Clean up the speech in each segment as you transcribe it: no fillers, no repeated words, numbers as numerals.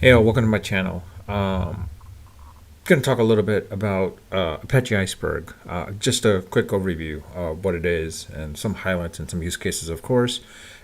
Hey, welcome to my channel. Going to talk a little bit about Apache Iceberg. Just a quick overview of what it is and some highlights and some use cases, of course,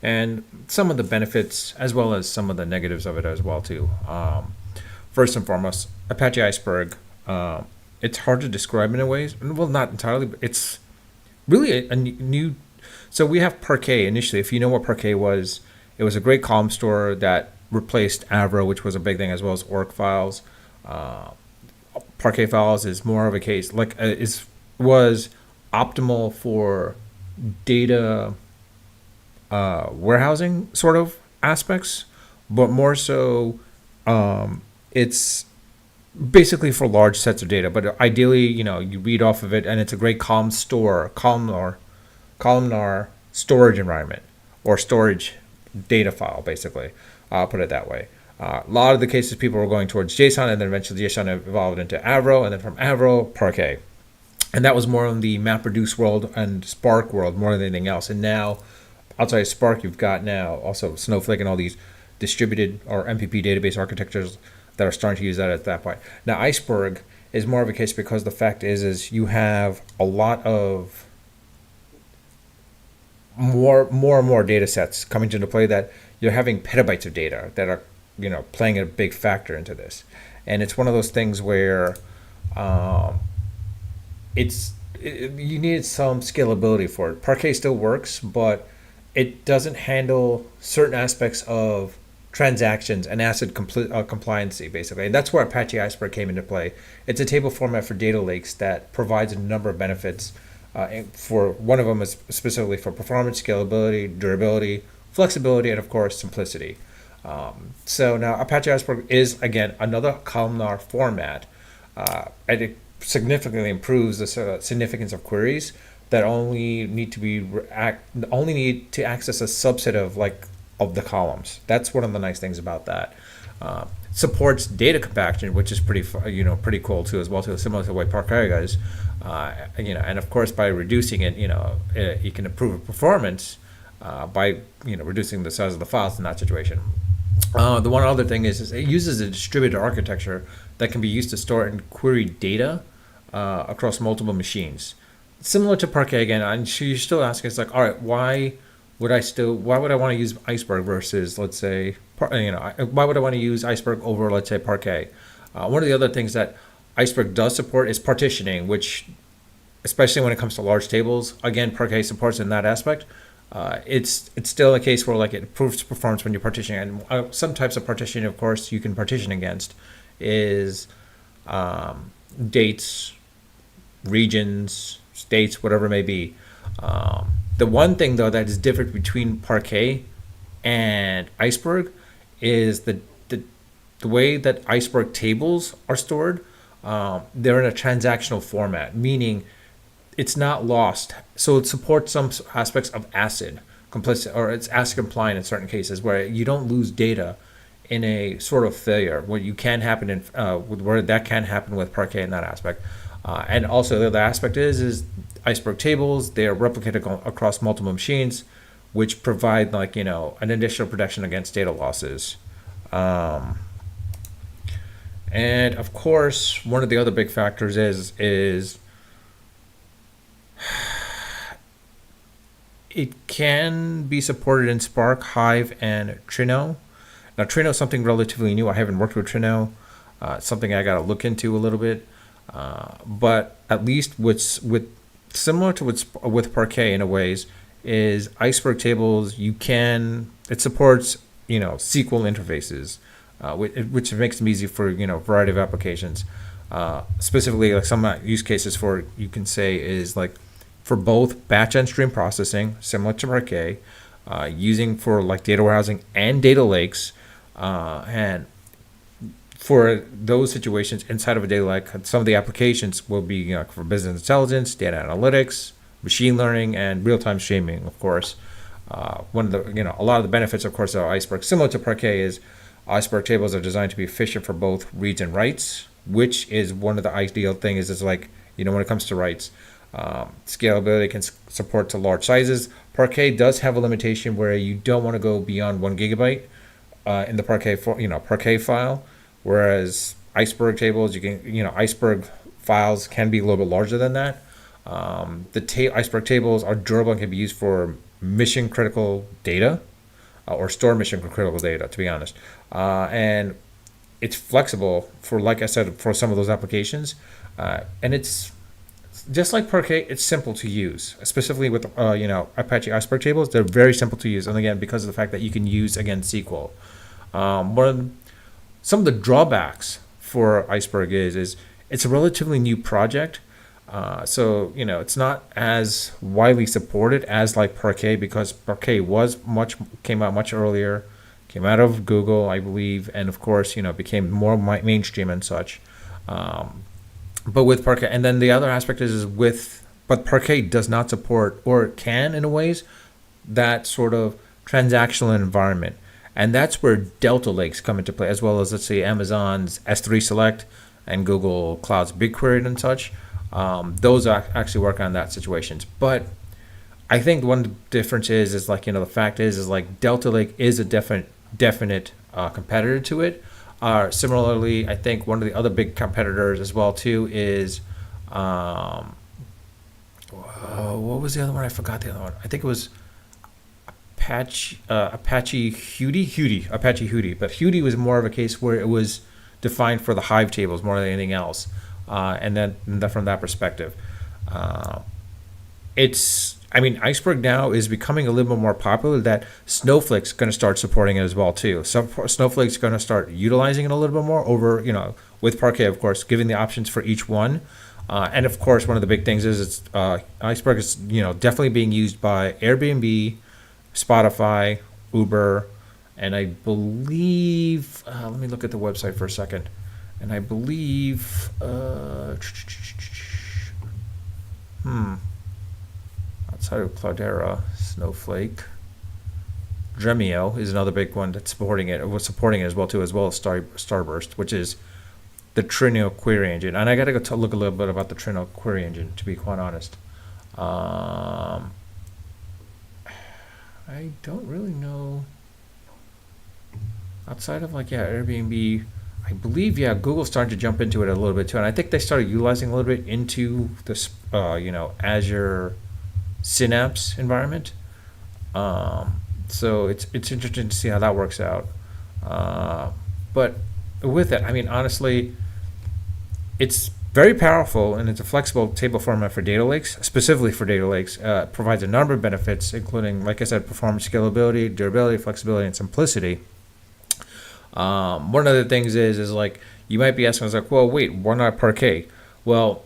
and some of the benefits as well as some of the negatives of it as well too. First and foremost, Apache Iceberg. It's hard to describe in a way. Well, not entirely, but it's really a new. So we have Parquet initially. If you know what Parquet was, it was a great column store that replaced Avro, which was a big thing, as well as org files. Uh, Parquet files is more of a case like is was optimal for data warehousing sort of aspects, but more so it's basically for large sets of data. But ideally, you read off of it, and it's a great columnar storage environment or storage data file, basically. I'll put it that way. A lot of the cases people were going towards JSON, and then eventually JSON evolved into Avro, and then from Avro, Parquet. And that was more in the MapReduce world and Spark world more than anything else. And now, outside of Spark, you've got now also Snowflake and all these distributed or MPP database architectures that are starting to use that at that point. Now, Iceberg is more of a case because the fact is you have a lot of more and more data sets coming into play that you're having petabytes of data that are playing a big factor into this. And it's one of those things where um, you need some scalability for it. Parquet still works, but it doesn't handle certain aspects of transactions and compliancy, basically. And that's where Apache Iceberg came into play. It's a table format for data lakes that provides a number of benefits. For one of them is specifically for performance, scalability, durability, flexibility, and of course simplicity. So now Apache Iceberg is again another columnar format, and it significantly improves the significance of queries that only need to access a subset of the columns. That's one of the nice things about that. Supports data compaction, which is pretty cool too as well too, similar to the way Parquet does. And of course by reducing it, you can improve performance by reducing the size of the files in that situation. The one other thing is it uses a distributed architecture that can be used to store and query data across multiple machines. Similar to Parquet again, and so you're still asking, it's like, all right, why would I want to use Iceberg versus, let's say, why would I want to use Iceberg over, let's say, Parquet? One of the other things that Iceberg does support is partitioning, which, especially when it comes to large tables, again, Parquet supports in that aspect. It's still a case where it improves performance when you're partitioning, and some types of partitioning, of course, you can partition against is dates, regions, states, whatever it may be. The one thing though that is different between Parquet and Iceberg is the way that Iceberg tables are stored. They're in a transactional format, meaning it's not lost. So it supports some aspects of ACID complicit, or it's ACID compliant in certain cases where you don't lose data in a sort of failure. Where you can happen where that can happen with Parquet in that aspect. And also the other aspect is Iceberg tables. They are replicated across multiple machines, which provide an additional protection against data losses. And of course, one of the other big factors is it can be supported in Spark, Hive, and Trino. Now, Trino is something relatively new. I haven't worked with Trino. It's something I got to look into a little bit. But at least with similar to with Parquet in a ways is Iceberg tables. It supports SQL interfaces, which makes them easy for a variety of applications. Specifically, like some use cases for you can say is like for both batch and stream processing, similar to Parquet, using for like data warehousing and data lakes, and for those situations inside of a data lake, some of the applications will be for business intelligence, data analytics, machine learning, and real-time streaming. Of course, one of the a lot of the benefits, of course, of Iceberg, similar to Parquet, is Iceberg tables are designed to be efficient for both reads and writes, which is one of the ideal things. Is like when it comes to writes, scalability can support to large sizes. Parquet does have a limitation where you don't want to go beyond 1 gigabyte in the Parquet Parquet file, whereas iceberg tables, you can iceberg files can be a little bit larger than that. Iceberg tables are durable and can be used for mission critical data, or store mission critical data, to be honest. And it's flexible for, like I said, for some of those applications. And it's just like Parquet, it's simple to use, specifically with Apache Iceberg tables. They're very simple to use, and again, because of the fact that you can use again SQL. Some of the drawbacks for Iceberg is it's a relatively new project, so it's not as widely supported as like Parquet, because Parquet came out much earlier, came out of Google, I believe, and of course became more mainstream and such. But with Parquet, and then the other aspect but Parquet does not support, or can in a ways, that sort of transactional environment. And that's where Delta Lakes come into play, as well as, let's say, Amazon's S3 Select and Google Cloud's BigQuery and such. Those actually work on that situations. But I think one difference is like, the fact is like Delta Lake is a definite competitor to it. Similarly, I think one of the other big competitors as well too is, what was the other one? I forgot the other one. I think it was Apache Hudi. But Hudi was more of a case where it was defined for the Hive tables more than anything else. And then from that perspective, Iceberg now is becoming a little bit more popular, that Snowflake's going to start supporting it as well too. So Snowflake's going to start utilizing it a little bit more over, with Parquet, of course, giving the options for each one. And of course, one of the big things is Iceberg is, definitely being used by Airbnb, Spotify, Uber, and I believe, let me look at the website for a second. And I believe, outside of Cloudera, Snowflake, Dremio is another big one that's supporting it. It was supporting it as well too, as well as Starburst, which is the Trino query engine. And I got to go look a little bit about the Trino query engine, to be quite honest. I don't really know. Outside of Airbnb, I believe Google's starting to jump into it a little bit too, and I think they started utilizing a little bit into this Azure Synapse environment. So it's interesting to see how that works out. But with it, honestly, it's very powerful, and it's a flexible table format for data lakes, specifically for data lakes. Provides a number of benefits, including, like I said, performance, scalability, durability, flexibility, and simplicity. One of the things is like, you might be asking, well, wait, why not Parquet? Well,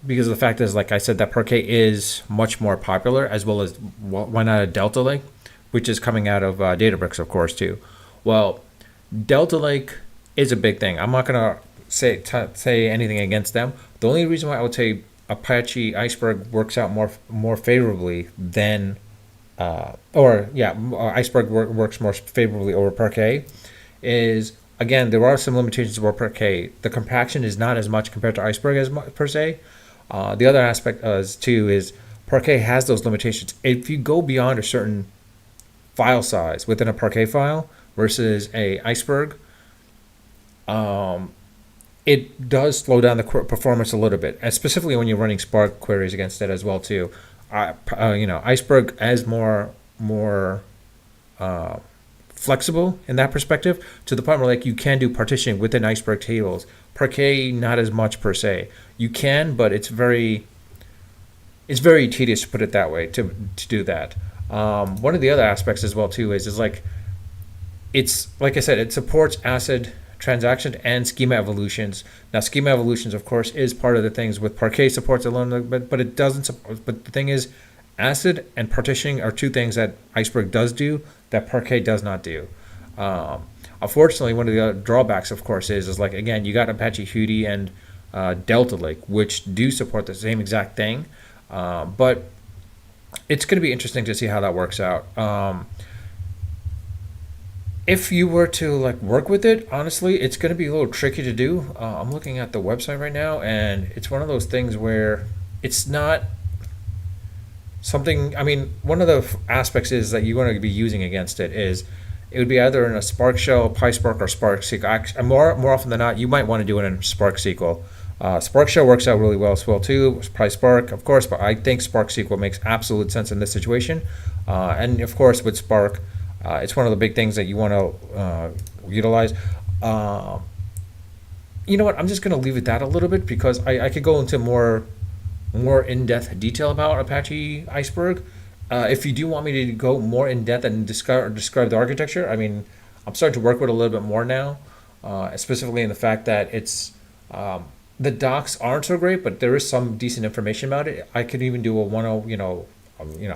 because the fact is, like I said, that Parquet is much more popular, as well as why not a Delta Lake, which is coming out of Databricks, of course, too. Well, Delta Lake is a big thing. I'm not gonna say anything against them. The only reason why I would say Apache Iceberg works out more favorably than, Iceberg works more favorably over Parquet is, again, there are some limitations about Parquet. The compaction is not as much compared to Iceberg per se. The other aspect too is Parquet has those limitations. If you go beyond a certain file size within a Parquet file versus a Iceberg, it does slow down the performance a little bit, and specifically when you're running Spark queries against it as well too. Iceberg is more flexible in that perspective, to the point where you can do partitioning within Iceberg tables. Parquet, not as much per se. You can, but it's very tedious, to put it that way, to do that. One of the other aspects as well too is it's like I said, it supports ACID transaction and schema evolutions. Now, schema evolutions, of course, is part of the things with Parquet supports alone, but it doesn't support. But the thing is, ACID and partitioning are two things that Iceberg does do that Parquet does not do. Unfortunately, one of the other drawbacks, of course, is again, you got Apache Hudi and Delta Lake, which do support the same exact thing, but it's going to be interesting to see how that works out. If you were to work with it, honestly, it's going to be a little tricky to do. I'm looking at the website right now, and it's one of those things where it's not something. One of the aspects is that you're going to be using against it is it would be either in a Spark shell, PySpark, or Spark SQL. Actually, more often than not, you might want to do it in Spark SQL. Spark Shell works out really well as well too. PySpark, of course, but I think Spark SQL makes absolute sense in this situation. And of course, with Spark, it's one of the big things that you want to utilize. You know what? I'm just going to leave it that a little bit because I could go into more in-depth detail about Apache Iceberg. If you do want me to go more in depth and describe the architecture, I mean, I'm starting to work with it a little bit more now, specifically in the fact that it's the docs aren't so great, but there is some decent information about it. I could even do a 10,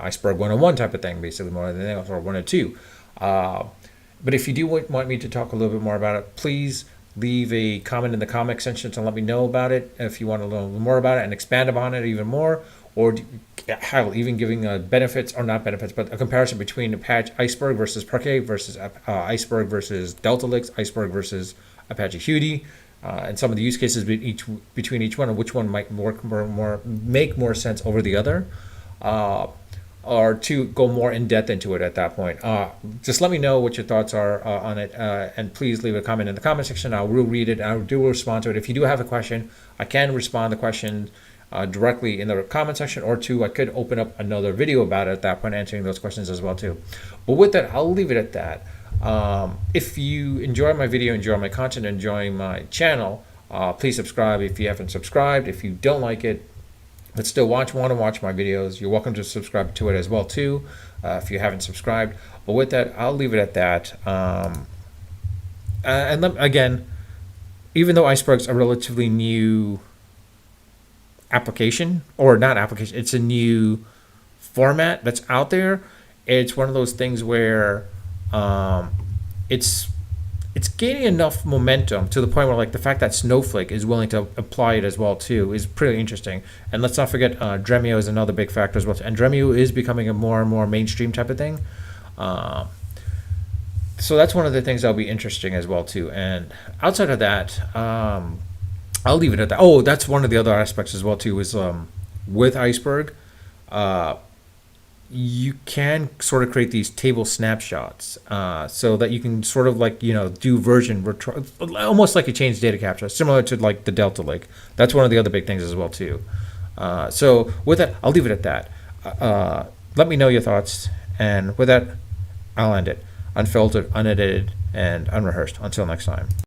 Iceberg 101 type of thing, basically more than anything else, or 102. But if you do want me to talk a little bit more about it, please leave a comment in the comment section to let me know about it. If you want to learn more about it and expand upon it even more, or have even giving benefits, or not benefits, but a comparison between Apache Iceberg versus Parquet versus Iceberg versus Delta Lake, Iceberg versus Apache Hudi, and some of the use cases between each one, and which one might make more sense over the other, or to go more in depth into it at that point. Just let me know what your thoughts are on it, and please leave a comment in the comment section. I will read it. I will respond to it. If you do have a question, I can respond to the question directly in the comment section, or I could open up another video about it at that point, answering those questions as well too. But with that, I'll leave it at that. If you enjoy my video, enjoy my content, enjoy my channel, please subscribe if you haven't subscribed. If you don't like it, but still want to watch my videos, you're welcome to subscribe to it as well too, if you haven't subscribed. But with that, I'll leave it at that. Again, even though Iceberg's a relatively new application, or not application, it's a new format that's out there. It's one of those things where it's gaining enough momentum to the point where, like, the fact that Snowflake is willing to apply it as well too is pretty interesting. And let's not forget Dremio is another big factor as well. And Dremio is becoming a more and more mainstream type of thing. So that's one of the things that'll be interesting as well too. And outside of that, I'll leave it at that. Oh, that's one of the other aspects as well too, is with Iceberg, you can sort of create these table snapshots, so that you can sort of, like, do almost like a change data capture, similar to like the Delta Lake. That's one of the other big things as well too. So with that, I'll leave it at that. Let me know your thoughts, and with that, I'll end it. Unfiltered, unedited, and unrehearsed. Until next time.